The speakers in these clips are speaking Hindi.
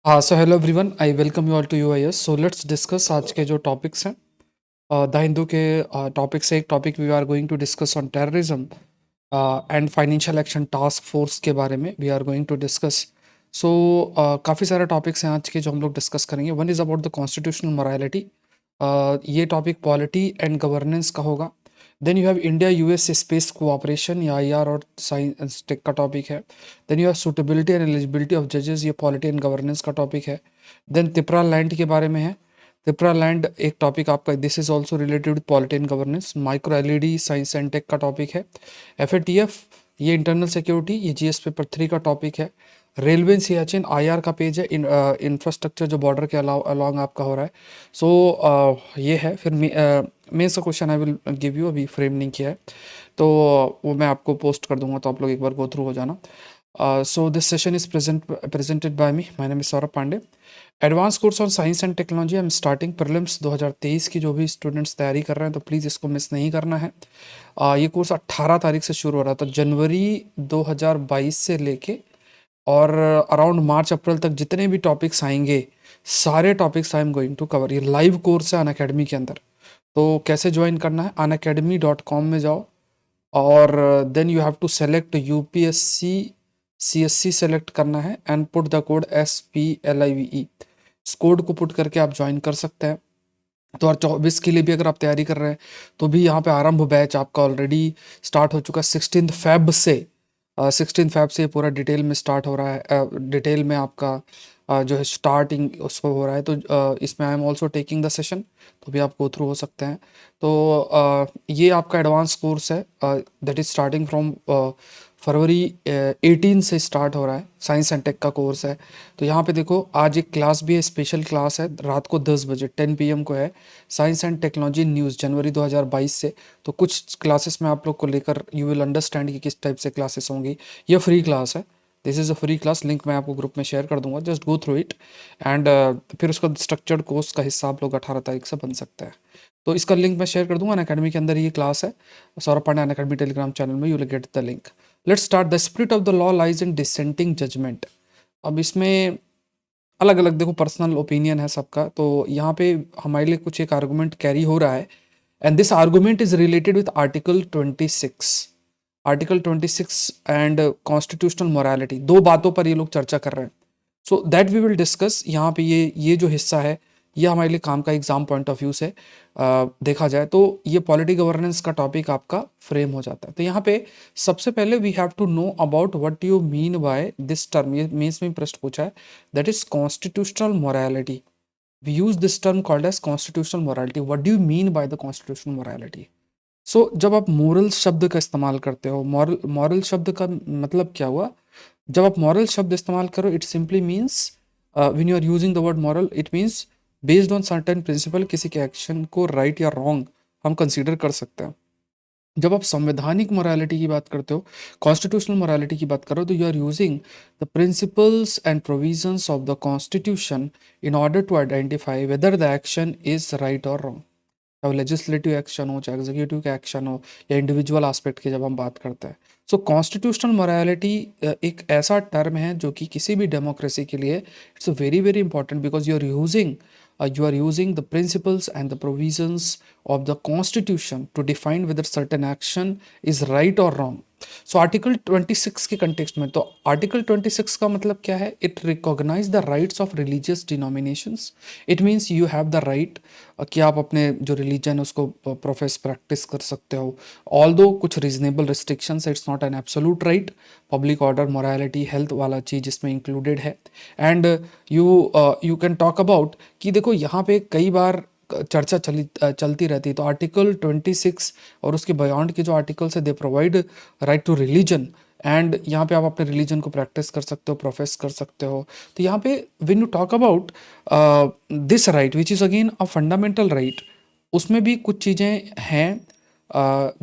So hello everyone, I welcome you all to UIS. So let's discuss आज के जो टॉपिक्स हैं। द हिंदू के टॉपिक से एक topic we are going to discuss on terrorism and financial action task force के बारे में we are going to discuss. So काफ़ी सारे टॉपिक्स हैं आज के जो हम लोग डिस्कस करेंगे। One is about the constitutional morality. ये टॉपिक पॉलिटी एंड गवर्नेंस का होगा। Then you have India US space cooperation या आईआर और साइंस टेक का टॉपिक है। Then you have suitability and eligibility of जजेस, ये पॉलिटी एंड गवर्नेंस का टॉपिक है। देन तिपरा लैंड के बारे में है। तिपरा लैंड एक टॉपिक आपका, this is also related with polity and governance. Micro LED science and take का टॉपिक है। एफएटीएफ, ये इंटरनल सिक्योरिटी, ये जीएस पेपर 3 का टॉपिक है। रेलवे इन सियाचिन आईआर का पेज है। इंफ्रास्ट्रक्चर जो बॉर्डर के अलॉन्ग आपका हो रहा है। सो ये है। फिर मेंस का question I will give you, अभी फ्रेम नहीं किया है तो वो मैं आपको पोस्ट कर दूंगा, तो आप लोग एक बार गो थ्रू हो जाना। So this session is presented by me, my name is Saurabh Pandey. Advance course on science and technology, I am starting prelims 2023 की। जो भी स्टूडेंट्स तैयारी कर रहे हैं तो प्लीज़ इसको मिस नहीं करना है। ये कोर्स 18 तारीख से शुरू हो रहा था, जनवरी 2022 से लेके और अराउंड मार्च अप्रैल तक जितने भी टॉपिक्स आएंगे सारे topics I am going to cover. ये लाइव कोर्स है अनअकैडमी के अंदर। तो कैसे ज्वाइन करना है, unacademy.com में जाओ और then you have to select UPSC CSC select करना है and put the code SPLIVE। इस कोड को पुट करके आप ज्वाइन कर सकते हैं। 2024 के लिए भी अगर आप तैयारी कर रहे हैं तो भी यहाँ पे आरंभ बैच आपका ऑलरेडी स्टार्ट हो चुका है 16 फेब से। 16 फेब से ये पूरा डिटेल में स्टार्ट हो रहा है। डिटेल में आपका जो है स्टार्टिंग उसको हो रहा है। तो इसमें I am also taking the session, तो भी आप गो थ्रू हो सकते हैं। तो ये आपका एडवांस कोर्स है दैट इज स्टार्टिंग फ्रॉम फरवरी 18 से स्टार्ट हो रहा है। साइंस एंड टेक का कोर्स है। तो यहाँ पे देखो, आज एक क्लास भी है, स्पेशल क्लास है, रात को 10 बजे 10 PM को है। साइंस एंड टेक्नोलॉजी न्यूज़, जनवरी 2022 से। तो कुछ क्लासेस में आप लोग को लेकर यू विल अंडरस्टैंड कि किस टाइप से क्लासेस होंगी। ये फ्री क्लास है, this is a free class. Link मैं आपको ग्रुप में शेयर कर दूंगा, just go through it and फिर उसका स्ट्रक्चर्ड कोर्स का हिस्सा आप लोग 18 तारीख से बन सकते हैं। तो इसका लिंक मैं शेयर कर दूंगा। अनअकैडमी के अंदर ये क्लास है, Saurabh Pandey Unacademy Telegram channel में, you will get the link. Let's start. The spirit of the law lies in dissenting judgment. अब इसमें अलग अलग देखो पर्सनल ओपिनियन है सबका, तो यहाँ पे हमारे लिए कुछ एक आर्गुमेंट कैरी हो रहा है and this argument is related with article 26। Article 26 and constitutional morality, दो बातों पर ये लोग चर्चा कर रहे हैं। So that we will discuss. यहाँ पे ये जो हिस्सा है ये हमारे लिए काम का एग्जाम पॉइंट ऑफ व्यू से देखा जाए तो ये पॉलिटी गवर्नेंस का टॉपिक आपका फ्रेम हो जाता है। तो यहाँ पे सबसे पहले we have to know about what you mean by this term. ये मेंस में प्रश्न पूछा है, that is constitutional morality. We use this term called as constitutional morality. What do you mean by the constitutional morality? So जब आप मोरल शब्द का इस्तेमाल करते हो, मॉरल मॉरल शब्द का मतलब क्या हुआ? जब आप मॉरल शब्द इस्तेमाल करो, it simply means when you are using the word moral, it means based on certain principle किसी के एक्शन को राइट या रॉन्ग हम कंसीडर कर सकते हैं। जब आप संवैधानिक मोरालिटी की बात करते हो, कॉन्स्टिट्यूशनल मोरालिटी की बात करो, तो you are using the principles and provisions of the constitution in order to identify whether the action is right और रॉन्ग। चाहे लेजिस्लेटिव एक्शन हो, चाहे एग्जीक्यूटिव का एक्शन हो, या इंडिविजुअल एस्पेक्ट की जब हम बात करते हैं। सो कॉन्स्टिट्यूशनल मोरालिटी एक ऐसा टर्म है जो कि किसी भी डेमोक्रेसी के लिए it's very very important, because you are using the principles and the provisions of the constitution to define whether certain action is right or wrong. So article 26 के कंटेक्स्ट में, तो आर्टिकल 26 का मतलब क्या है? It recognise the rights of religious denominations. It means you have the right कि आप अपने जो रिलीजन है उसको प्रोफेस प्रैक्टिस कर सकते हो, ऑल दो कुछ reasonable restrictions, it's not an absolute right. Public order, morality, health वाला चीज़ इसमें इंक्लूडेड है। And you can talk about कि देखो यहाँ पे कई बार चर्चा चलती रहती है। तो आर्टिकल 26 और उसके बियॉन्ड के जो आर्टिकल्स है, they provide right to religion and यहाँ पे आप अपने रिलीजन को प्रैक्टिस कर सकते हो, प्रोफेस कर सकते हो। तो यहाँ पे when you talk about this right which is again a fundamental right, उसमें भी कुछ चीज़ें हैं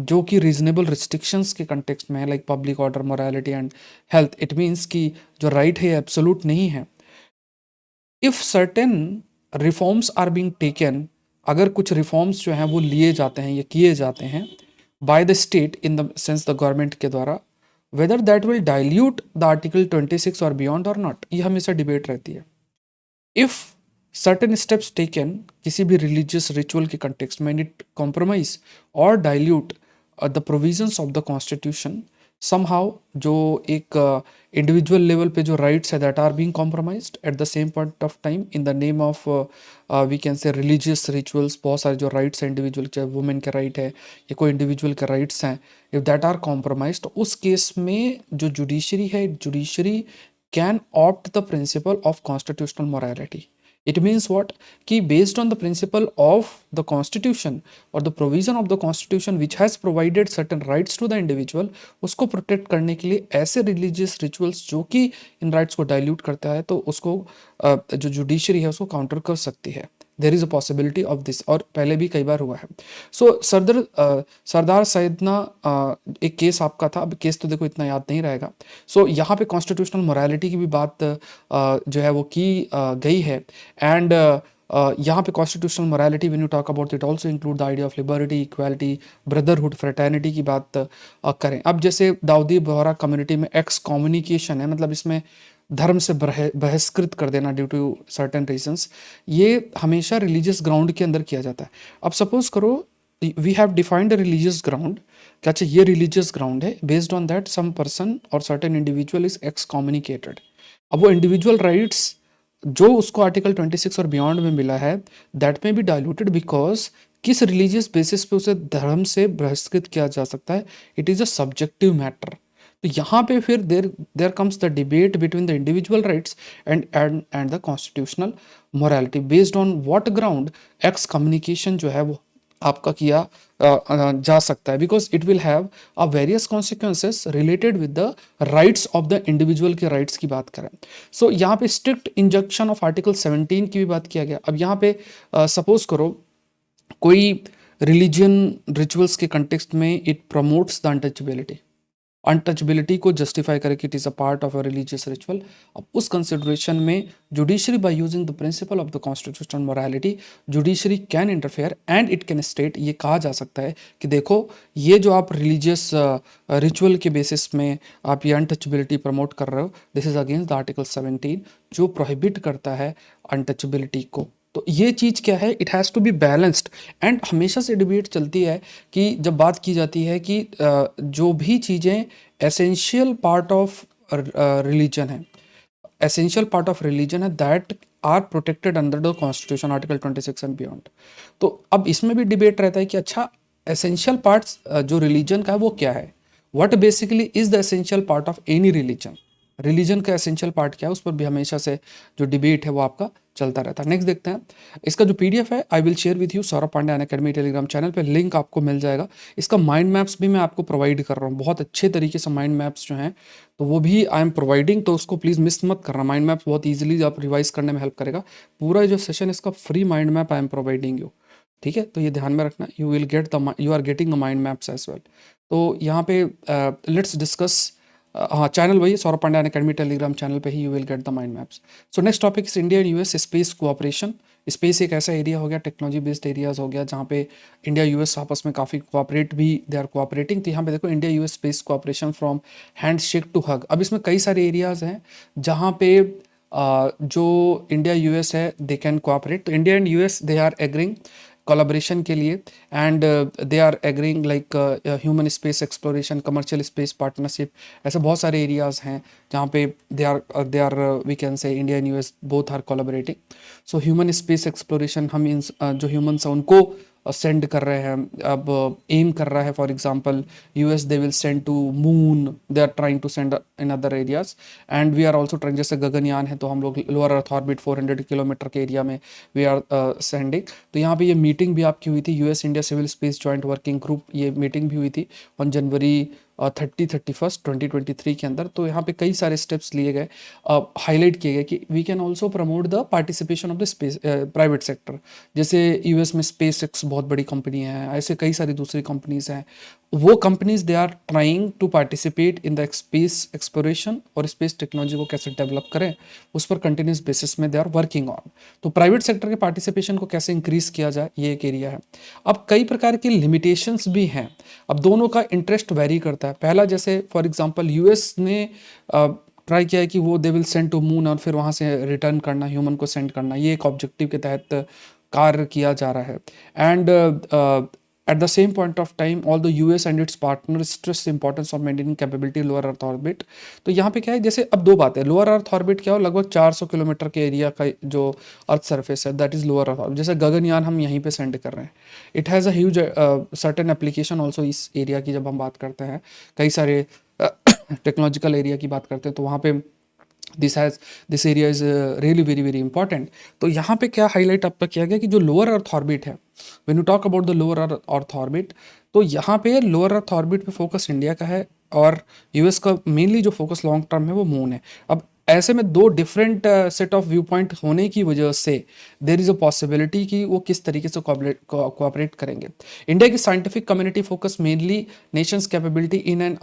जो कि रीजनेबल रिस्ट्रिक्शंस के कंटेक्स्ट में है, like public order, morality and health. It means कि जो राइट है एब्सोल्यूट नहीं है। If certain reforms are being taken, अगर कुछ रिफॉर्म्स जो हैं वो लिए जाते हैं या किए जाते हैं by the state in the sense the government के द्वारा, whether that will dilute the article 26 और बियॉन्ड और नॉट, ये हमेशा डिबेट रहती है। if certain steps taken किसी भी religious ritual के context में it compromise or dilute the provisions of the constitution somehow जो एक individual level पे जो rights है that are being compromised at the same point of time in the name of we can say religious rituals, बहुत सारे जो rights हैं individual, चाहे women के right है या कोई individual के rights हैं, if that are compromised, उस केस में जो judiciary है, judiciary can opt the principle of constitutional morality. It means what? कि based on the principle of the constitution or the provision of the constitution which has provided certain rights to the individual, उसको protect करने के लिए ऐसे religious rituals जो कि इन rights को dilute करता है, तो उसको जो judiciary है उसको counter कर सकती है. There is a possibility of this, और पहले भी कई बार हुआ है. सो सरदार सैयदना एक केस आपका था. अब केस तो देखो इतना याद नहीं रहेगा. सो यहाँ पे कॉन्स्टिट्यूशनल मोरालिटी की भी बात जो है वो की गई है. एंड यहाँ पे constitutional morality when you talk about it also include the idea of liberty, equality, brotherhood, fraternity की बात करें. अब जैसे दाऊदी बोहरा कम्युनिटी में एक्स कम्युनिकेशन है, मतलब इसमें धर्म से बहिष्कृत कर देना ड्यू टू सर्टेन रीजंस, ये हमेशा रिलीजियस ग्राउंड के अंदर किया जाता है. अब सपोज करो we have defined a religious ground, क्या अच्छा ये रिलीजियस ग्राउंड है, based on that some person और certain individual is excommunicated. अब वो इंडिविजुअल राइट्स जो उसको आर्टिकल 26 और बियॉन्ड में मिला है दैट में भी डाइल्यूटेड, बिकॉज किस रिलीजियस बेसिस पे उसे धर्म से बहिष्कृत किया जा सकता है, it is a subjective matter. तो यहाँ पे फिर there comes the debate between the individual rights and the constitutional morality, based on what ground x communication जो है वो आपका किया जा सकता है, because it will have a various consequences related with the rights of the individual के राइट्स की बात करें. सो यहाँ पे स्ट्रिक्ट इंजंक्शन ऑफ आर्टिकल 17 की भी बात किया गया. अब यहाँ पे सपोज करो कोई रिलीजियन रिचुअल्स के कंटेक्स्ट में इट प्रमोट्स द अनटचेबिलिटी को जस्टिफाई करे कि it is a part of a religious ritual. अब उस कंसिडरेशन में judiciary by using the principle of the constitutional morality, judiciary can interfere and it can state, ये कहा जा सकता है कि देखो ये जो आप रिलीजियस रिचुअल के बेसिस में आप ये अनटचेबिलिटी प्रमोट कर रहे हो, this is against the article 17 जो प्रोहिबिट करता है अनटचेबिलिटी को. तो ये चीज़ क्या है, it has to be balanced. And हमेशा से डिबेट चलती है कि जब बात की जाती है कि जो भी चीज़ें एसेंशियल पार्ट ऑफ रिलीजन है, एसेंशियल पार्ट ऑफ रिलीजन है, that are protected under the constitution article 26 and beyond. तो अब इसमें भी डिबेट रहता है कि अच्छा एसेंशियल पार्ट्स जो रिलीजन का है वो क्या है, what basically is the essential part of any religion, religion का एसेंशियल पार्ट क्या है, उस पर भी हमेशा से जो डिबेट है वो आपका चलता रहता है. नेक्स्ट देखते हैं. इसका जो पीडीएफ है I will share with you Saurabh Pandey Unacademy Telegram channel पे, लिंक आपको मिल जाएगा. इसका माइंड मैप्स भी मैं आपको प्रोवाइड कर रहा हूँ, बहुत अच्छे तरीके से माइंड मैप्स जो हैं तो वो भी आई एम प्रोवाइडिंग, तो उसको प्लीज़ मिस मत करना. माइंड मैप्स बहुत ईजिली आप रिवाइज करने में हेल्प करेगा. पूरा जो सेशन इसका free mind map I am providing you. ठीक है, तो ये ध्यान में रखना, you will get the, you are getting the mind maps as well. तो यहाँ पे लेट्स डिस्कस. हाँ, चैनल वही Saurabh Pandey Unacademy Telegram channel पे ही you will get the mind maps. So next topic is India and US space cooperation. Space एक ऐसा एरिया हो गया, टेक्नोलॉजी बेस्ड एरियाज हो गया, जहाँ पे इंडिया यूएस आपस में काफ़ी कोऑपरेट भी, दे आर कोऑपरेटिंग. तो यहाँ पे देखो India US space cooperation from handshake to hug. अब इसमें कई सारे एरियाज हैं जहाँ पे जो इंडिया यूएस है दे कैन कोऑपरेट. तो India and US they are agreeing collaboration के लिए, and they are agreeing like human space exploration, commercial space partnership. ऐसे बहुत सारे एरियाज हैं जहाँ पे they are we can say India and US both are collaborating. So human space exploration, हम जो ह्यूमन्स हैं उनको सेंड कर रहे हैं. अब एम कर रहा है for example US, they will send to moon, they are trying to send in other areas, and we are also trying. जैसे गगनयान है तो हम लोग लोअर अर्थ ऑर्बिट 400 किलोमीटर के एरिया में वी आर सेंडिंग. तो यहाँ पे ये मीटिंग भी आपकी हुई थी, US India civil space joint working group, ये मीटिंग भी हुई थी ऑन जनवरी 31 2023 के अंदर. तो यहाँ पे कई सारे स्टेप्स लिए गए, हाईलाइट किए गए कि we can also promote the participation of the space private sector. जैसे यूएस में स्पेस एक्स बहुत बड़ी कंपनी है, ऐसे कई सारी दूसरी कंपनीज हैं. वो companies they are trying to participate in the space exploration, और स्पेस टेक्नोलॉजी को कैसे डेवलप करें उस पर कंटिन्यूस बेसिस में दे आर वर्किंग ऑन. तो प्राइवेट सेक्टर के पार्टिसिपेशन को कैसे इंक्रीज किया जाए, ये एक एरिया है. अब कई प्रकार की लिमिटेशंस भी हैं. अब दोनों का इंटरेस्ट वेरी करता है. पहला, जैसे फॉर एग्जांपल यूएस ने ट्राई किया है कि वो they will send to moon और फिर वहाँ से रिटर्न करना, ह्यूमन को सेंड करना, ये एक ऑब्जेक्टिव के तहत कार्य किया जा रहा है। And at the same point of time, although US and its partners stress the importance of maintaining capability lower earth orbit, तो यहाँ पे क्या है, जैसे अब दो बातें, लोअर अर्थ ऑर्बिट क्या हो, लगभग 400 किलोमीटर के एरिया का जो अर्थ सरफेस है, that is lower earth orbit. जैसे गगनयान हम यहीं पे सेंड कर रहे हैं, it has a huge certain application also इस एरिया की। जब हम बात करते हैं कई सारे टेक्नोलॉजिकल एरिया की बात करते हैं, तो वहाँ पे this area is really very very important. तो यहाँ पे क्या हाईलाइट आपका किया गया कि जो लोअर अर्थ ऑर्बिट है, when you talk about the lower earth orbit, तो यहाँ पे लोअर अर्थ ऑर्बिट पे फोकस इंडिया का है और यूएस का मेनली जो फोकस लॉन्ग टर्म है वो मून है। अब ऐसे में दो different set of view point होने की वजह से देर इज़ अ पॉसिबिलिटी कि वो किस तरीके से कोऑपरेट करेंगे। इंडिया की scientific community focus mainly Nations capability in an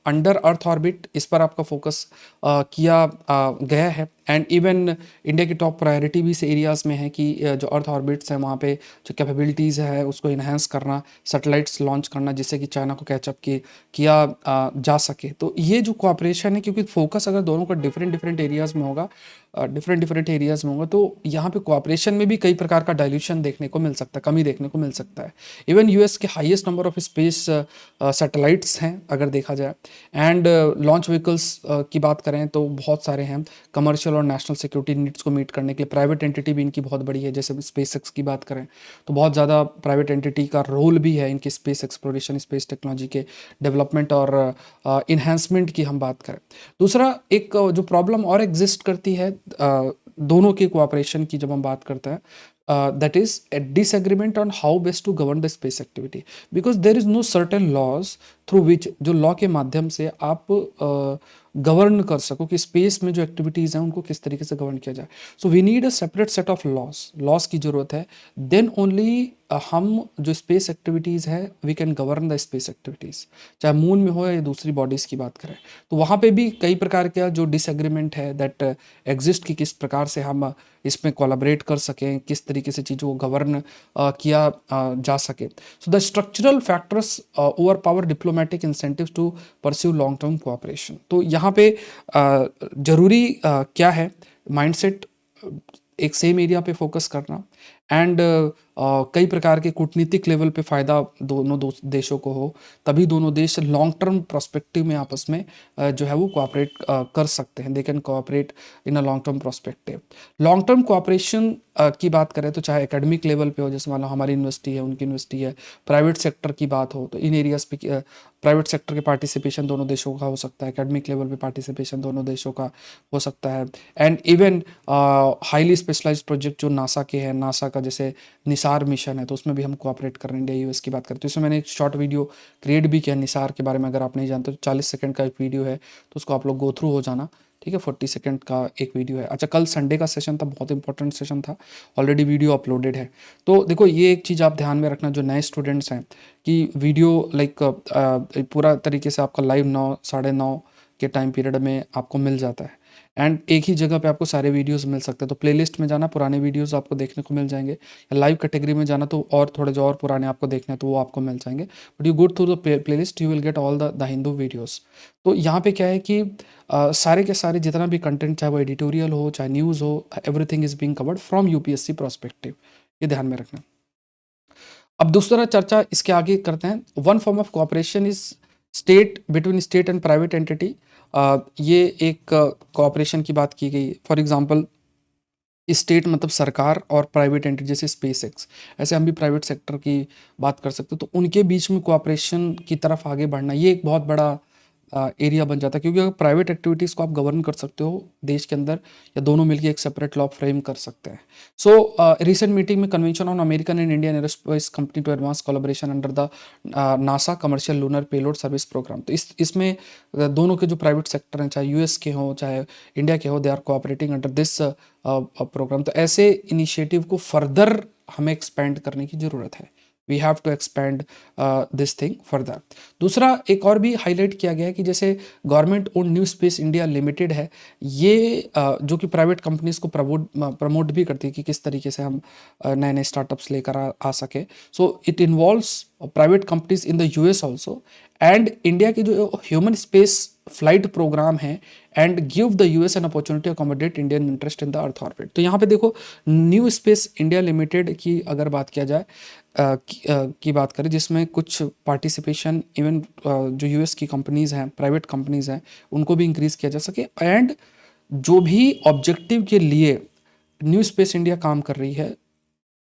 under earth orbit, इस पर आपका फोकस किया गया है। एंड इवन इंडिया की टॉप प्रायोरिटी भी इस एरियाज़ में है कि जो अर्थ ऑर्बिट्स हैं वहाँ पे जो कैपेबिलिटीज़ है उसको इन्हेंस करना, सैटेलाइट्स लॉन्च करना, जिससे कि चाइना को कैचअप किया जा सके। तो ये जो कोऑपरेशन है, क्योंकि फोकस अगर दोनों का डिफरेंट डिफरेंट एरियाज़ में होगा, डिफरेंट एरियाज़ में होगा, तो यहाँ पे कोऑपरेशन में भी कई प्रकार का डाइल्यूशन देखने को मिल सकता है, कमी देखने को मिल सकता है। इवन यूएस के highest number of space satellites हैं अगर देखा जाए, एंड लॉन्च व्हीकल्स की बात करें तो बहुत सारे हैं। कमर्शियल और नेशनल सिक्योरिटी नीड्स को मीट करने के लिए प्राइवेट एंटिटी भी इनकी बहुत बड़ी है। जैसे स्पेस एक्स की बात करें तो बहुत ज़्यादा प्राइवेट एंटिटी का रोल भी है इनकी स्पेस एक्सप्लोरेशन, स्पेस टेक्नोलॉजी के डेवलपमेंट और इन्हेंसमेंट की हम बात करें। दूसरा एक जो प्रॉब्लम और एग्जिस्ट करती है दोनों के कोऑपरेशन की जब हम बात करते हैं, that is a disagreement on how best to govern the space activity, because there is no certain laws through which, जो लॉ के माध्यम से आप गवर्न कर सको कि स्पेस में जो एक्टिविटीज़ हैं उनको किस तरीके से गवर्न किया जाए। So we need a separate set of laws की ज़रूरत है। देन ओनली हम जो स्पेस एक्टिविटीज़ है we can govern the space activities, चाहे मून में हो या दूसरी बॉडीज़ की बात करें। तो वहाँ पे भी कई प्रकार का जो डिसएग्रीमेंट है दैट एग्जिस्ट, कि किस प्रकार से हम इसमें कोलैबोरेट कर सकें, किस तरीके से चीज़ों को गवर्न किया जा सके। So the structural factors over power diplomatic incentives to pursue long term cooperation. तो यहाँ पे जरूरी क्या है, माइंडसेट एक सेम एरिया पे फोकस करना, एंड कई प्रकार के कूटनीतिक लेवल पे फ़ायदा दोनों देशों को हो, तभी दोनों देश लॉन्ग टर्म प्रोस्पेक्टिव में आपस में जो है वो कोऑपरेट कर सकते हैं। दे can cooperate in a long term prospective. Long term cooperation की बात करें तो चाहे एकेडमिक लेवल पे हो, जैसे मान लो हमारी यूनिवर्सिटी है, उनकी यूनिवर्सिटी है, प्राइवेट सेक्टर की बात हो तो इन एरियाज पे प्राइवेट सेक्टर के पार्टिसिपेशन दोनों देशों का हो सकता है, एकेडमिक लेवल पे पार्टिसिपेशन दोनों देशों का हो सकता है। And even highly specialised project जो नासा के हैं, नासा का जैसे निसार मिशन है, तो उसमें भी हम कोऑपरेट कर रहे हैं। इंडिया यूएस की बात करें तो इसमें मैंने एक शॉर्ट वीडियो क्रिएट भी किया निसार के बारे में, अगर आप नहीं जानते तो 40 सेकंड का एक वीडियो है, तो उसको आप लोग गो थ्रू हो जाना, ठीक है। 40 सेकंड का एक वीडियो है। अच्छा, कल संडे का सेशन था, बहुत इंपॉर्टेंट सेशन था, ऑलरेडी वीडियो अपलोडेड है। तो देखो ये एक चीज़ आप ध्यान में रखना, जो नए स्टूडेंट्स हैं, कि वीडियो लाइक पूरा तरीके से आपका लाइव 9 साढ़े 9 के टाइम पीरियड में आपको मिल जाता है, एंड एक ही जगह पे आपको सारे वीडियोस मिल सकते हैं। तो प्लेलिस्ट में जाना, पुराने वीडियोस आपको देखने को मिल जाएंगे, या लाइव कैटेगरी में जाना तो और थोड़े जो और पुराने आपको देखने हैं तो वो आपको मिल जाएंगे। But you go through the playlist, you will get all the Hindu videos. तो यहाँ पे क्या है कि सारे के सारे जितना भी कंटेंट, चाहे वो एडिटोरियल हो चाहे न्यूज़ हो, everything is being covered from UPSC prospective, ये ध्यान में रखना। अब दूसरा चर्चा इसके आगे करते हैं। One form of cooperation is state between state and private entity. ये एक कोऑपरेशन की बात की गई। फॉर एग्जांपल स्टेट मतलब सरकार, और प्राइवेट एंटिटी जैसे स्पेस एक्स, ऐसे हम भी प्राइवेट सेक्टर की बात कर सकते हैं। तो उनके बीच में कोऑपरेशन की तरफ आगे बढ़ना, ये एक बहुत बड़ा एरिया बन जाता है, क्योंकि अगर प्राइवेट एक्टिविटीज़ को आप गवर्न कर सकते हो देश के अंदर, या दोनों मिलकर एक सेपरेट लॉ फ्रेम कर सकते हैं। सो रिसेंट मीटिंग में convention on American and Indian aerospace company to advance collaboration under the NASA commercial lunar payload service programme. तो इसमें दोनों के जो प्राइवेट सेक्टर हैं, चाहे यूएस के हों चाहे इंडिया के हो, they are cooperating under this programme. तो ऐसे इनिशिएटिव को फर्दर हमें एक्सपेंड करने की ज़रूरत है। We have to expand this thing further. दूसरा एक और भी हाईलाइट किया गया है कि जैसे government own new space India limited है, ये जो कि प्राइवेट कंपनीज को प्रमोट भी करती है कि किस तरीके से हम नए नए स्टार्टअप्स लेकर आ सके। So it involves private companies in the US also, and India की जो ह्यूमन स्पेस फ्लाइट प्रोग्राम है and give the US an opportunity accommodate Indian interest in the earth orbit. तो यहाँ पे देखो न्यू स्पेस इंडिया लिमिटेड की अगर बात किया जाए की बात करें, जिसमें कुछ पार्टिसिपेशन इवन जो यूएस की कंपनीज हैं, प्राइवेट कंपनीज हैं, उनको भी इंक्रीज किया जा सके, एंड जो भी ऑब्जेक्टिव के लिए न्यू स्पेस इंडिया काम कर रही है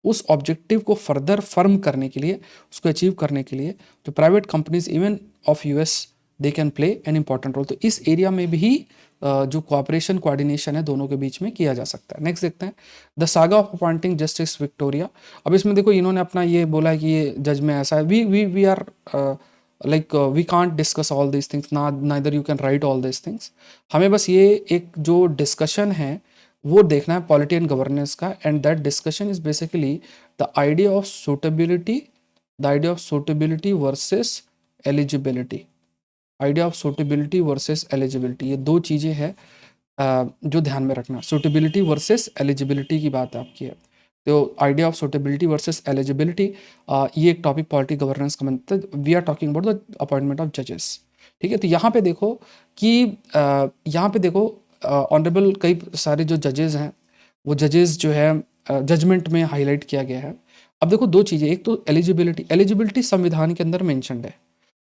उस ऑब्जेक्टिव को फर्दर फर्म करने के लिए, उसको अचीव करने के लिए जो private companies even of US they can play an important role. तो इस एरिया में भी जो कोऑपरेशन कोऑर्डिनेशन है दोनों के बीच में किया जा सकता है। नेक्स्ट देखते हैं the saga of appointing justice Victoria. अब इसमें देखो इन्होंने अपना ये बोला है कि ये जज में ऐसा है, we are like we can't discuss all this things, ना neither you can write all this things. हमें बस ये एक जो डिस्कशन है वो देखना है पॉलिटी एंड गवर्नेंस का, and that discussion is basically the idea of suitability versus eligibility. Idea of suitability versus eligibility, ये दो चीज़ें हैं जो ध्यान में रखना। सूटेबिलिटी वर्सेस एलिजिबिलिटी की बात आपकी है, तो idea of suitability versus eligibility ये एक टॉपिक पॉलिटी गवर्नेंस का बनता है। We are talking about the appointment of जजेस। ठीक है, तो यहाँ पे देखो कि यहाँ पे देखो ऑनरेबल कई सारे जो जजेस हैं वो जजेस जो है जजमेंट में हाईलाइट किया गया है। अब देखो दो चीज़ें, एक तो एलिजिबिलिटी संविधान के अंदर मेंशन्ड है।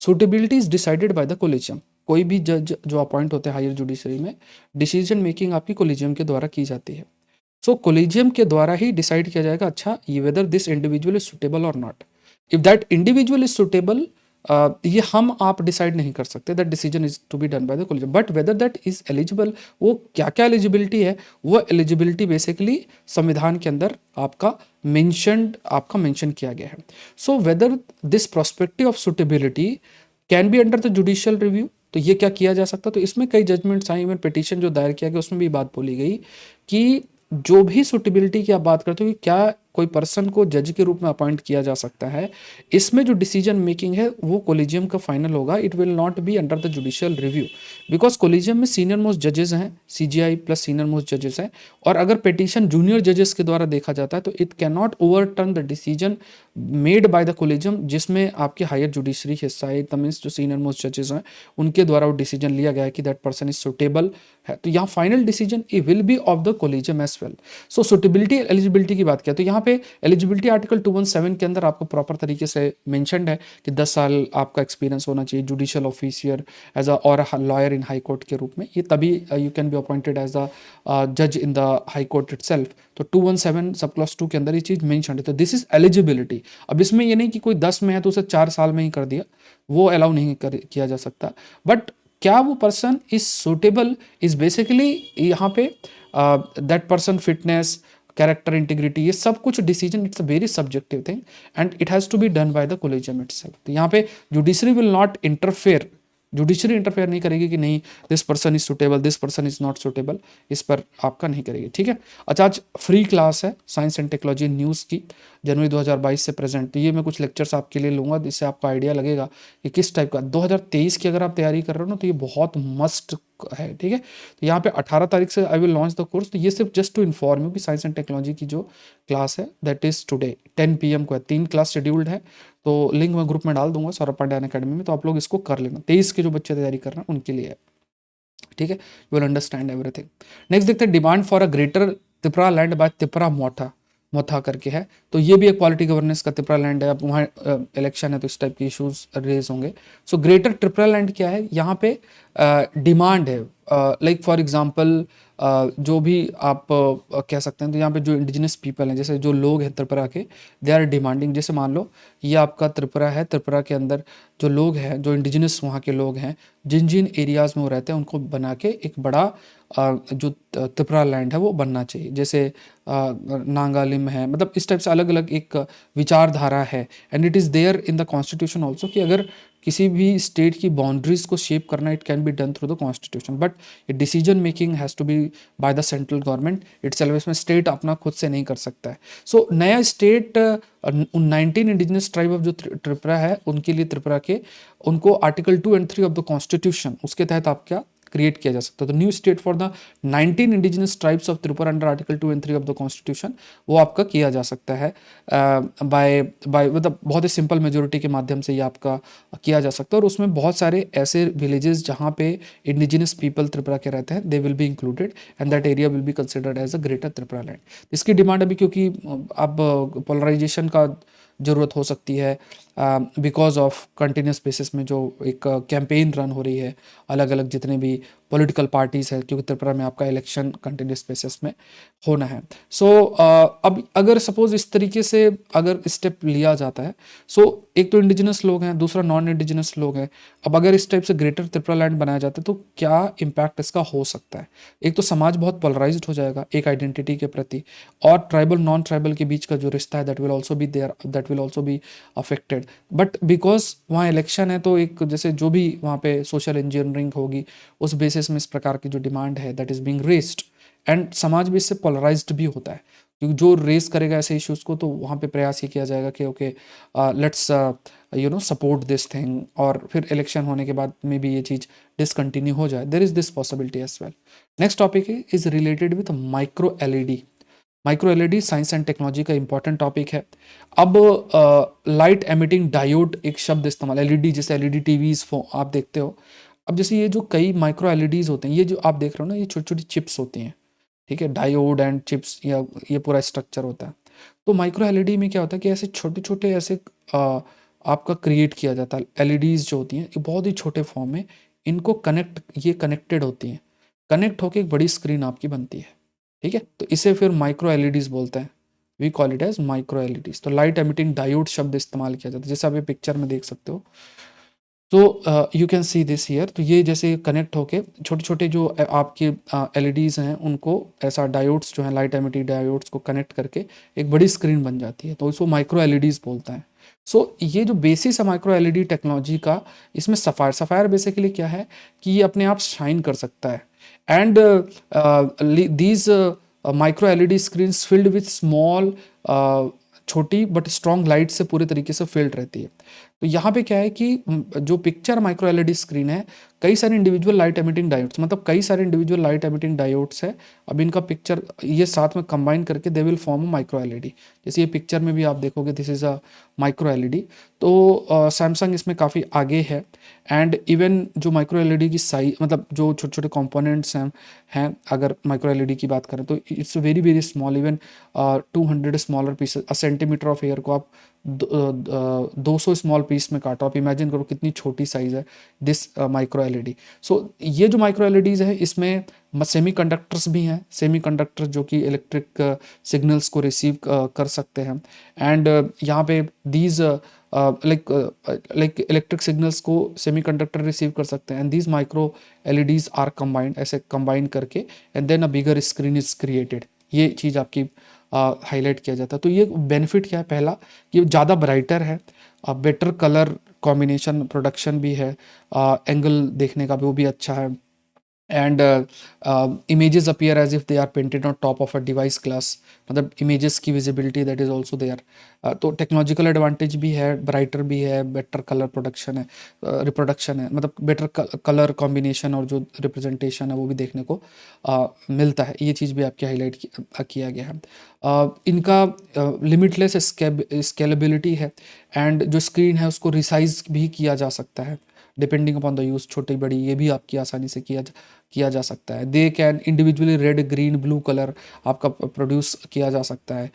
Suitability is decided by the collegium. कोई भी जज जो अपॉइंट होते हैं हायर जुडिशरी में, डिसीजन मेकिंग आपकी कोलिजियम के द्वारा की जाती है। सो कोलिजियम के द्वारा ही डिसाइड किया जाएगा, अच्छा ये whether this individual is suitable और not. If that individual is suitable, ये हम आप डिसाइड नहीं कर सकते, that decision is to be done by the collegium. But whether that is eligible, वो क्या क्या एलिजिबिलिटी है, वो एलिजिबिलिटी बेसिकली संविधान के अंदर आपका मेंशन किया गया है। So whether this prospective of suitability can be under the judicial review, तो ये क्या किया जा सकता है। तो इसमें कई जजमेंट्स आई, इवन पिटीशन जो दायर किया गया उसमें भी बात बोली गई कि जो भी सुटेबिलिटी की आप बात करते हो कि क्या कोई पर्सन को जज के रूप में अपॉइंट किया जा सकता है, इसमें जो डिसीजन मेकिंग है वो कोलिजियम का फाइनल होगा। It will not be under the judicial review, because collegium में सीनियर मोस्ट जजेस हैं, सीजीआई प्लस सीनियर मोस्ट जजेस हैं, और अगर पिटीशन जूनियर जजेस के द्वारा देखा जाता है तो it can not overturn the decision made by the collegium, जिसमें आपके हायर जुडिशरी हिस्सा है, द मीन्स जो सीनियर मोस्ट जजेस हैं उनके द्वारा वो डिसीजन लिया गया है कि दैट पर्सन इज सुटेबल है। तो यहाँ final decision it will be of the collegium as well. So suitability eligibility की बात किया तो यहाँ पे एलिजिबिलिटी आर्टिकल 217 के अंदर आपको प्रॉपर तरीके से मेंशन्ड है कि 10 साल आपका एक्सपीरियंस होना चाहिए जुडिशियल ऑफिसियर एज अ और लॉयर इन हाई कोर्ट के रूप में, ये तभी you can be appointed as a जज in the high court itself. तो 217 सब क्लॉज 2 के अंदर ये चीज़ मेंशन्ड है, तो दिस इज एलिजिबिलिटी। अब इसमें ये नहीं कि कोई 10 में है तो उसे 4 साल में ही कर दिया, वो अलाउ नहीं किया जा सकता। बट क्या वो person is suitable is basically यहाँ पे that person fitness, character, integrity, ये सब कुछ decision it's a very subjective thing and it has to be done by the collegium itself. तो यहाँ पे judiciary will not interfere, judiciary interfere नहीं करेगी कि नहीं this person is suitable, this person is not suitable, इस पर आपका नहीं करेगी। ठीक है, अच्छा आज फ्री क्लास है साइंस एंड टेक्नोलॉजी न्यूज़ की, जनवरी 2022 से प्रेजेंट। तो ये मैं कुछ लेक्चर्स आपके लिए लूँगा जिससे आपको आइडिया लगेगा कि किस टाइप का 2023 की अगर आप तैयारी कर रहे हो ना तो ये बहुत मस्ट है। ठीक है, तो यहाँ पे 18 तारीख से I will launch the course. तो ये सिर्फ जस्ट टू इन्फॉर्म यू कि साइंस एंड टेक्नोलॉजी की जो क्लास है दैट इज टुडे 10 PM को है, 3 क्लास शेड्यूल्ड है, तो लिंक मैं ग्रुप में डाल दूंगा सौरभ पांड्या अकेडमी में, तो आप लोग इसको कर लेना। 23 के जो बच्चे तैयारी कर रहे हैं उनके लिए है। ठीक है, you will understand everything. Next देखते हैं demand for a greater Tripura land by Tripura Motha करके है, तो ये भी एक पॉलिटी गवर्नेंस का त्रिपुरा लैंड है। अब वहाँ इलेक्शन है तो इस टाइप के इश्यूज रेज होंगे। सो ग्रेटर त्रिपुरा लैंड क्या है, यहाँ पे डिमांड है, लाइक फॉर एग्जांपल जो भी आप कह सकते हैं, तो यहाँ पे जो इंडिजिनस पीपल हैं, जैसे जो लोग हैं त्रिपुरा के, दे आर डिमांडिंग। जैसे मान लो ये आपका त्रिपुरा है, त्रिपुरा के अंदर जो लोग हैं, जो इंडिजिनस वहाँ के लोग हैं, जिन जिन एरियाज़ में वो रहते हैं उनको बना के एक बड़ा जो त्रिपुरा लैंड है वो बनना चाहिए। जैसे नागालिम है, मतलब इस टाइप से अलग अलग एक विचारधारा है। And it is there in the constitution also कि अगर किसी भी स्टेट की बाउंड्रीज को शेप करना, it can be done through the constitution, but decision making has to be by the central government itself. इसमें स्टेट अपना खुद से नहीं कर सकता है। सो नया स्टेट 19 इंडिजिनस ट्राइब ऑफ जो त्रिपुरा है उनके लिए, त्रिपुरा के, उनको आर्टिकल 2 और 3 ऑफ द कॉन्स्टिट्यूशन उसके तहत आप क्या क्रिएट किया जा सकता है। तो new state for the 19 indigenous tribes of Tripura under article 2 and 3 of the constitution, वो आपका किया जा सकता है बाय बाय मतलब बहुत ही सिंपल मेजोरिटी के माध्यम से ये आपका किया जा सकता है। और उसमें बहुत सारे ऐसे विलेजेस जहाँ पे इंडिजिनस पीपल त्रिपुरा के रहते हैं, they will be included and that area will be considered as a greater Tripura land. इसकी डिमांड अभी क्योंकि अब पोलराइजेशन का ज़रूरत हो सकती है बिकॉज ऑफ कंटिन्यूस बेसिस में जो एक कैंपेन रन हो रही है अलग अलग जितने भी पॉलिटिकल पार्टीज़ है, क्योंकि त्रिपुरा में आपका इलेक्शन कंटिन्यूस बेसिस में होना है। सो अब अगर सपोज इस तरीके से अगर स्टेप लिया जाता है, सो एक तो इंडिजिनस लोग हैं, दूसरा नॉन इंडिजिनस लोग हैं। अब अगर इस टाइप से ग्रेटर त्रिपुरा लैंड बनाया जाता है तो क्या इम्पैक्ट इसका हो सकता है? एक तो समाज बहुत पोलराइज्ड हो जाएगा एक आइडेंटिटी के प्रति, और ट्राइबल नॉन ट्राइबल के बीच का जो रिश्ता है that will also be there, that will also be affected. But because वहाँ इलेक्शन है तो एक जैसे जो भी वहाँ पे सोशल इंजीनियरिंग होगी उस बेसिस में इस प्रकार की जो डिमांड है that is being raised, and समाज भी इससे पोलराइज्ड भी होता है, क्योंकि जो रेस करेगा ऐसे इश्यूज को तो वहाँ पे प्रयास ये किया जाएगा कि okay let's support this thing, और फिर इलेक्शन होने के बाद में भी ये चीज़ डिसकंटिन्यू हो जाए। There is this possibility as well. Next topic is related with micro LED. Micro LED science and technology का इंपॉर्टेंट टॉपिक है। अब लाइट एमिटिंग डायोड एक शब्द इस्तेमाल, एलईडी जैसे एलईडी टीवीज आप देखते हो। अब जैसे ये जो कई माइक्रो एलईडीज होते हैं, ये जो आप देख रहे हो ना, ये छोटी छोटी चिप्स होती हैं, ठीक है, डायोड एंड चिप्स, या ये पूरा स्ट्रक्चर होता है। तो माइक्रो एलईडी में क्या होता है कि ऐसे छोटे छोटे ऐसे आपका क्रिएट किया जाता है। एलईडीज जो होती हैं ये बहुत ही छोटे फॉर्म में, इनको ये कनेक्टेड होती हैं, कनेक्ट होकर एक बड़ी स्क्रीन आपकी बनती है, ठीक है। तो इसे फिर माइक्रो एलईडीज बोलते हैं, we call it as micro LEDs. तो लाइट एमिटिंग डायोड शब्द इस्तेमाल किया जाता है, जैसे आप ये पिक्चर में देख सकते हो। तो you can see this here. तो ये जैसे कनेक्ट होके छोटे छोटे जो आपके एलईडीज हैं उनको ऐसा डायोड्स जो हैं लाइट एमिटिंग डायोड्स को कनेक्ट करके एक बड़ी स्क्रीन बन जाती है, तो इसको माइक्रो एलईडीज बोलते हैं। सो ये जो बेसिस है माइक्रो एलईडी टेक्नोलॉजी का, इसमें सफ़ायर सफ़ायर बेसिकली क्या है कि ये अपने आप शाइन कर सकता है, and these micro LED screen filled with small छोटी बट स्ट्रॉन्ग लाइट से पूरे तरीके से फिल्ड रहती है। तो यहाँ पे क्या है कि जो पिक्चर माइक्रो एलईडी स्क्रीन है, कई सारे इंडिविजुअल लाइट एमिटिंग डायोड्स, मतलब कई सारे इंडिविजुअल लाइट एमिटिंग डायोड्स है। अब इनका पिक्चर ये साथ में कंबाइन करके they will form micro LED. जैसे ये पिक्चर में भी आप देखोगे this is a micro LED. तो सैमसंग इसमें काफ़ी आगे है, एंड इवन जो माइक्रो एलईडी की साइज, मतलब जो छोटे छोटे कंपोनेंट्स हैं अगर माइक्रो एलईडी की बात करें तो it's very very small, even 200 smaller pieces, centimetre of air को आप 200 स्मॉल पीस में काटो, आप इमेजिन करो कितनी छोटी साइज़ है दिस माइक्रो एलईडी। सो ये जो माइक्रो एलईडीज़ है इसमें सेमी कंडक्टर्स भी हैं, सेमी कंडक्टर जो कि इलेक्ट्रिक सिग्नल्स को रिसीव कर सकते हैं, एंड यहाँ पे दीज लाइक इलेक्ट्रिक सिग्नल्स को सेमी कंडक्टर रिसीव कर सकते हैं, and these micro LEDs are combined, ऐसे कंबाइन करके and then a bigger screen is created. ये चीज़ आपकी हाईलाइट किया जाता है। तो ये बेनिफिट क्या है? पहला, ये ज़्यादा ब्राइटर है, बेटर कलर कॉम्बिनेशन प्रोडक्शन भी है, एंगल देखने का भी वो भी अच्छा है, and images appear as if they are painted on top of a device glass, मतलब images की visibility that is also there। तो टेक्नोलॉजिकल एडवांटेज भी है, ब्राइटर भी है, बेटर कलर प्रोडक्शन है, रिप्रोडक्शन है, मतलब बेटर कलर कॉम्बिनेशन और जो रिप्रेजेंटेशन है वो भी देखने को मिलता है। ये चीज़ भी आपकी हाईलाइट किया गया है। इनका लिमिटलेस स्केलेबिलिटी है, एंड जो स्क्रीन है उसको रिसाइज भी किया जा सकता है डिपेंडिंग अपॉन द यूज़, छोटी बड़ी ये भी आपकी आसानी से किया जा सकता है। They can individually red green blue colour आपका प्रोड्यूस किया जा सकता है,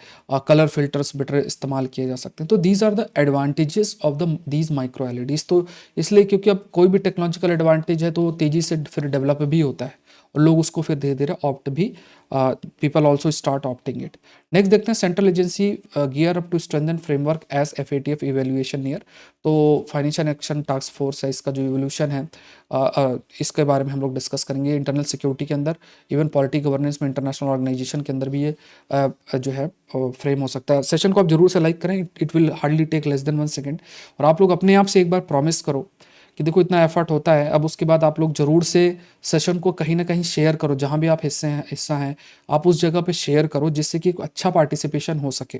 कलर फिल्टर्स बेटर इस्तेमाल किए जा सकते हैं। तो these are the advantages of these micro LEDs. तो इसलिए क्योंकि अब कोई भी टेक्नोलॉजिकल एडवांटेज है तो तेज़ी से फिर डेवलप भी होता है और लोग उसको फिर धीरे धीरे ऑप्ट भी, people also start opting it. Next देखते हैं central agency gear up to strengthen framework as FATF evaluation year. तो फाइनेंशियल एक्शन टास्क फोर्स है, इसका जो इवोल्यूशन है इसके बारे में हम लोग डिस्कस करेंगे। इंटरनल सिक्योरिटी के अंदर, इवन पॉलिटी गवर्नेंस में, इंटरनेशनल ऑर्गेनाइजेशन के अंदर भी ये जो है फ्रेम हो सकता है। सेशन को आप जरूर से लाइक करें, it will hardly take less than 1 second. और आप लोग अपने आप से एक बार प्रॉमिस करो कि देखो इतना एफर्ट होता है, अब उसके बाद आप लोग ज़रूर से सेशन को कहीं ना कहीं शेयर करो, जहाँ भी आप हिस्सा हैं आप उस जगह पे शेयर करो, जिससे कि एक अच्छा पार्टिसिपेशन हो सके।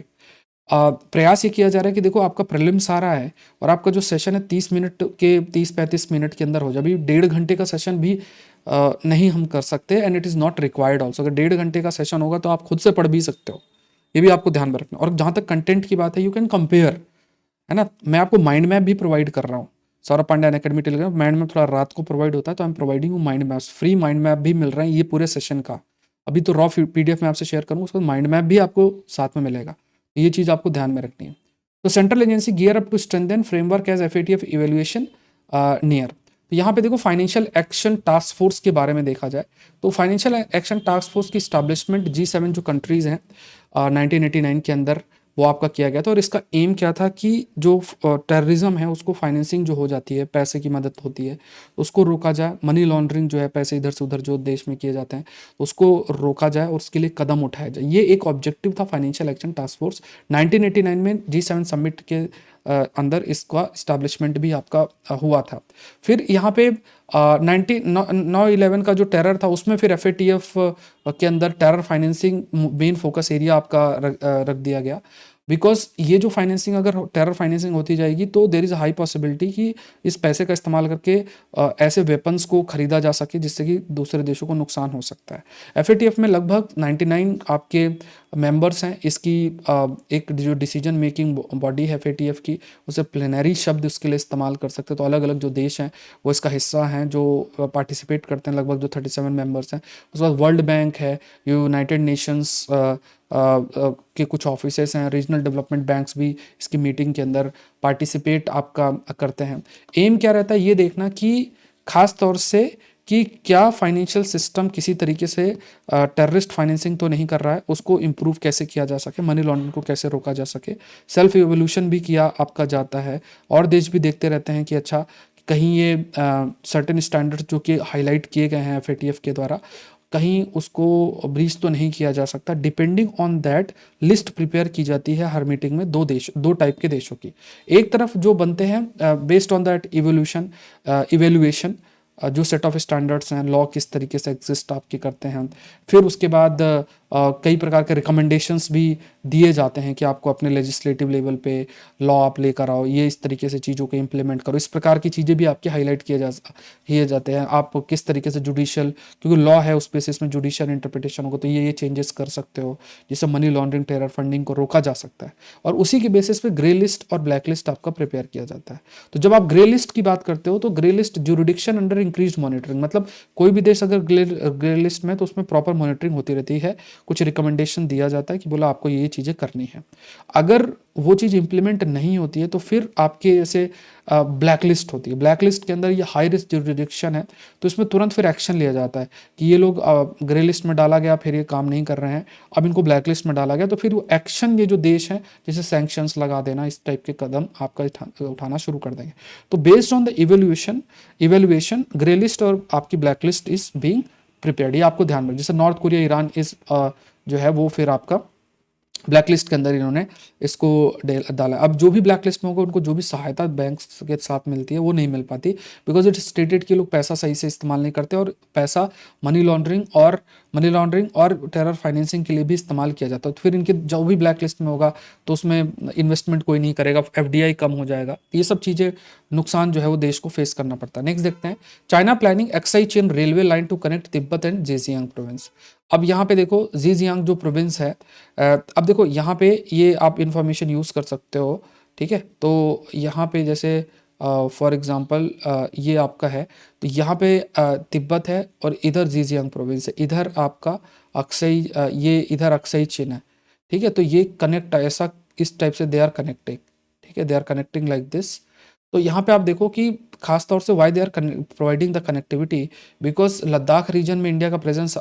प्रयास ये किया जा रहा है कि देखो आपका प्रीलिम्स आ रहा है और आपका जो सेशन है 30 मिनट के 35 मिनट के अंदर हो जाए। अभी 1.5 घंटे का सेशन भी नहीं हम कर सकते, and it is not required also. अगर 1.5 घंटे का सेशन होगा तो आप खुद से पढ़ भी सकते हो, ये भी आपको ध्यान में रखना। और जहाँ तक कंटेंट की बात है, यू कैन कंपेयर, है ना। मैं आपको माइंड मैप भी प्रोवाइड कर रहा हूँ, Saurabh Pandya academy Telegram. Mind map थोड़ा रात को प्रोवाइड होता है, तो आई am providing you mind maps, free mind map भी मिल रहे हैं ये पूरे सेशन का। अभी तो रॉ पीडीएफ में आपसे शेयर करूँगा, उसका माइंड मैप भी आपको साथ में मिलेगा। ये चीज़ आपको ध्यान में रखनी है। तो central agency gear up to strengthen framework as FATF evaluation near. तो यहाँ पे देखो फाइनेंशियल एक्शन टास्क फोर्स के बारे में देखा जाए, तो फाइनेंशियल एक्शन टास्क फोर्स की स्टैब्लिशमेंट G7 जो कंट्रीज हैं 1989 के अंदर वो आपका किया गया था। और इसका एम क्या था कि जो टेररिज्म है उसको फाइनेंसिंग जो हो जाती है, पैसे की मदद होती है, उसको रोका जाए। मनी लॉन्ड्रिंग जो है, पैसे इधर से उधर जो देश में किए जाते हैं, उसको रोका जाए और उसके लिए कदम उठाया जाए। ये एक ऑब्जेक्टिव था फाइनेंशियल एक्शन टास्क फोर्स। 1989 में G7 समिट के अंदर इसका इस्टेब्लिशमेंट भी आपका हुआ था। फिर यहाँ पे 9/11 का जो टेरर था उसमें फिर एफएटीएफ के अंदर terror financing main focus area आपका रख दिया गया। बिकॉज ये जो फाइनेंसिंग, अगर टेरर फाइनेंसिंग होती जाएगी तो देर इज़ हाई पॉसिबिलिटी कि इस पैसे का इस्तेमाल करके ऐसे वेपन्स को खरीदा जा सके जिससे कि दूसरे देशों को नुकसान हो सकता है। एफएटीएफ में लगभग 99 आपके मेंबर्स हैं। इसकी एक जो डिसीजन मेकिंग बॉडी है एफएटीएफ की, उसे प्लेनरी शब्द उसके लिए इस्तेमाल कर सकते हैं। तो अलग अलग जो देश हैं वो इसका हिस्सा हैं, जो पार्टिसिपेट करते हैं, लगभग जो 37 मेंबर्स हैं। उसके बाद वर्ल्ड बैंक है, यूनाइटेड नेशंस के कुछ ऑफिसेस हैं, रीजनल डेवलपमेंट बैंक्स भी इसकी मीटिंग के अंदर पार्टिसिपेट आपका करते हैं। एम क्या रहता है ये देखना कि खास तौर से कि क्या फाइनेंशियल सिस्टम किसी तरीके से टेररिस्ट फाइनेंसिंग तो नहीं कर रहा है, उसको इम्प्रूव कैसे किया जा सके, मनी लॉन्ड्रिंग को कैसे रोका जा सके। सेल्फ एवोल्यूशन भी किया आपका जाता है, और देश भी देखते रहते हैं कि अच्छा कहीं ये सर्टेन स्टैंडर्ड्स जो कि हाईलाइट किए गए हैं एफएटीएफ के द्वारा, कहीं उसको ब्रीच तो नहीं किया जा सकता। Depending on that list prepare की जाती है हर मीटिंग में। दो टाइप के देशों की, एक तरफ जो बनते हैं बेस्ड ऑन दैट इवेल्युएशन, जो सेट ऑफ स्टैंडर्ड्स हैं, लॉ किस तरीके से एग्जिस्ट आपके करते हैं। फिर उसके बाद कई प्रकार के रिकमेंडेशंस भी दिए जाते हैं कि आपको अपने लेजिस्लेटिव लेवल पे लॉ आप लेकर आओ, ये इस तरीके से चीज़ों को इम्प्लीमेंट करो। इस प्रकार की चीज़ें भी आपके हाईलाइट किए जाते हैं। आप किस तरीके से जुडिशियल, क्योंकि लॉ है उस बेसिस में जुडिशियल इंटरप्रिटेशन होगा, तो ये चेंजेस कर सकते हो जिससे मनी लॉन्ड्रिंग, टेरर फंडिंग को रोका जा सकता है। और उसी के बेसिस पे ग्रे लिस्ट और ब्लैक लिस्ट आपका प्रिपेयर किया जाता है। तो जब आप ग्रे लिस्ट की बात करते हो तो grey list jurisdiction under increase monitoring, मतलब कोई भी देश अगर ग्रे लिस्ट में, तो उसमें प्रॉपर मॉनिटरिंग होती रहती है, कुछ रिकमेंडेशन दिया जाता है कि बोला आपको ये चीज़ें करनी है। अगर वो चीज़ इंप्लीमेंट नहीं होती है तो फिर आपके जैसे ब्लैक लिस्ट होती है। ब्लैक लिस्ट के अंदर ये हाई रिस्क जुरिडिक्शन है, तो इसमें तुरंत फिर एक्शन लिया जाता है कि ये लोग ग्रे लिस्ट में डाला गया, फिर ये काम नहीं कर रहे हैं, अब इनको ब्लैक लिस्ट में डाला गया, तो फिर वो एक्शन, ये जो देश है जैसे सैंक्शंस लगा देना, इस टाइप के कदम आपका उठाना शुरू कर देंगे। तो based on the evaluation grey list और आपकी black list is being prepared, ये आपको ध्यान में। जैसे नॉर्थ कोरिया, ईरान इस जो है वो फिर आपका ब्लैक लिस्ट के अंदर इन्होंने इसको डाला। अब जो भी ब्लैक लिस्ट में होगा उनको जो भी सहायता बैंक के साथ मिलती है वो नहीं मिल पाती, बिकॉज इट स्टेटेड कि लोग पैसा सही से इस्तेमाल नहीं करते, और पैसा मनी लॉन्ड्रिंग और टेरर फाइनेंसिंग के लिए भी इस्तेमाल किया जाता है। तो फिर इनके जो भी ब्लैक लिस्ट में होगा तो उसमें इन्वेस्टमेंट कोई नहीं करेगा, एफडीआई कम हो जाएगा, ये सब चीज़ें नुकसान जो है वो देश को फेस करना पड़ता है। नेक्स्ट देखते हैं, China planning Aksai Chin railway line to connect Tibet and Zhejiang province. अब यहाँ पे देखो जीजियांग जो प्रोविंस है, अब देखो यहाँ पे ये आप इंफॉर्मेशन यूज़ कर सकते हो, ठीक है। तो यहाँ पे जैसे फॉर एग्जांपल ये आपका है, तो यहाँ पे तिब्बत है और इधर जीजियांग प्रोविंस है, इधर आपका अक्सई ये इधर अक्सई चीन है, ठीक है। तो ये कनेक्ट ऐसा इस टाइप से दे आर कनेक्टिंग, ठीक है, they are connecting like this. तो यहाँ पे आप देखो कि खास तौर से why they are providing the connectivity, because Ladakh region में इंडिया का प्रेजेंस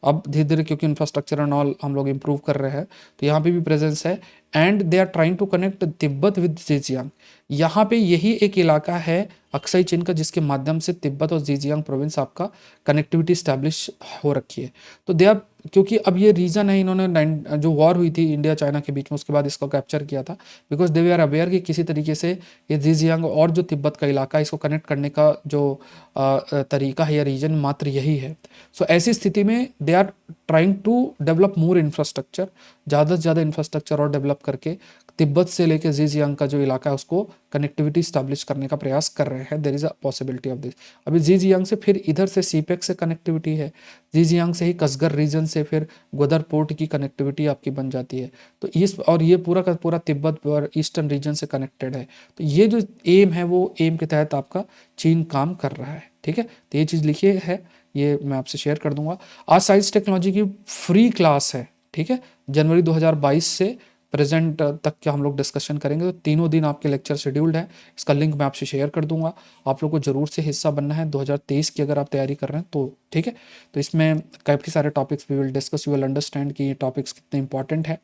अब धीरे धीरे, क्योंकि इंफ्रास्ट्रक्चर एंड ऑल हम लोग इम्प्रूव कर रहे हैं, तो यहाँ पे भी प्रेजेंस है। And they are trying to connect Tibet with Zhejiang. यहाँ पे यही एक इलाका है अक्साई चीन का जिसके माध्यम से तिब्बत और जेजियांग प्रोविंस आपका कनेक्टिविटी स्टैब्लिश हो रखी है। तो दे आर, क्योंकि अब ये रीज़न है, इन्होंने जो वॉर हुई थी इंडिया चाइना के बीच में, उसके बाद इसको कैप्चर किया था, बिकॉज दे आर अवेयर कि किसी तरीके से ये जेजियांग और जो तिब्बत का इलाका, इसको कनेक्ट करने का जो तरीका है या रीजन मात्र यही है। सो ऐसी स्थिति में they are trying to develop more infrastructure, ज़्यादा से ज़्यादा इंफ्रास्ट्रक्चर और डेवलप करके तिब्बत से लेके ज़ीजियांग का जो इलाका है उसको कनेक्टिविटी स्टैब्लिश करने का प्रयास कर रहे हैं। There is a possibility of this. अभी ज़ीजियांग से फिर इधर से सीपेक से कनेक्टिविटी है, ज़ीजियांग से ही कसगर रीजन से फिर ग्वादर पोर्ट की कनेक्टिविटी आपकी बन जाती है। तो इस और ये पूरा का पूरा तिब्बत और ईस्टर्न रीजन से कनेक्टेड है। तो ये जो एम है वो एम के तहत आपका चीन काम कर रहा है। ठीक है, तो ये चीज़ लिखिए है, ये मैं आपसे शेयर कर दूंगा। आज साइंस टेक्नोलॉजी की फ्री क्लास है। ठीक है, जनवरी 2022 से प्रेजेंट तक के हम लोग डिस्कशन करेंगे। तो तीनों दिन आपके लेक्चर शेड्यूल्ड है, इसका लिंक मैं आपसे शेयर कर दूंगा। आप लोग को जरूर से हिस्सा बनना है 2023 की अगर आप तैयारी कर रहे हैं तो। ठीक है, तो इसमें काफ़ी सारे topics we will discuss, you will understand कि ये टॉपिक्स कितने इंपॉर्टेंट है।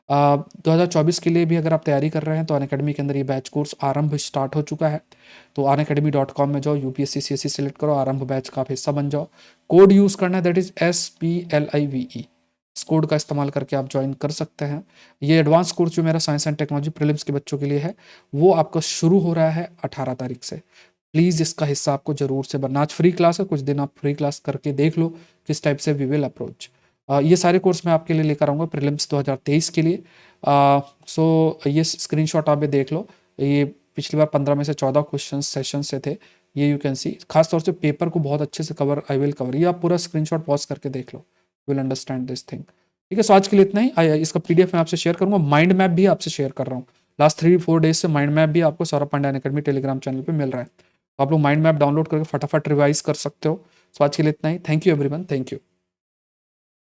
2024 के लिए भी अगर आप तैयारी कर रहे हैं तो अनअकैडमी के अंदर ये बैच कोर्स आरंभ स्टार्ट हो चुका है। तो unacademy.com में जाओ, यूपीएससी सीएससी सेलेक्ट करो, आरंभ बैच का आप हिस्सा बन जाओ। कोड यूज़ करना है, दैट इज SPLIVE। इस कोड का इस्तेमाल करके आप ज्वाइन कर सकते हैं। ये एडवांस कोर्स जो मेरा साइंस एंड टेक्नोलॉजी प्रीलिम्स के बच्चों के लिए है वो आपका शुरू हो रहा है 18 तारीख से। प्लीज़ इसका हिस्सा आपको जरूर से बनना। आज फ्री क्लास है, कुछ दिन आप फ्री क्लास करके देख लो किस टाइप से वी विल अप्रोच। ये सारे कोर्स मैं आपके लिए लेकर आऊँगा प्रीलिम्स 2023 के लिए। सो ये स्क्रीनशॉट आप ये देख लो, ये पिछली बार 15 में से 14 क्वेश्चन सेशन से थे, ये यू कैन सी। खास तौर से पेपर को बहुत अच्छे से कवर आई विल कवर, ये आप पूरा स्क्रीनशॉट पॉज करके देख लो, विल अंडरस्टैंड दिस थिंग। ठीक है, सो आज के लिए इतना ही। इसका PDF मैं आपसे शेयर करूंगा, माइंड मैप भी आपसे शेयर कर रहा हूँ। लास्ट 3-4 डेज से माइंड मैप भी आपको Saurabh Pandya Unacademy Telegram channel पे मिल रहा है। तो आप लोग माइंड मैप डाउनलोड करके फटाफट रिवाइज कर सकते हो। सो आज के लिए इतना ही। Thank you everyone, thank you.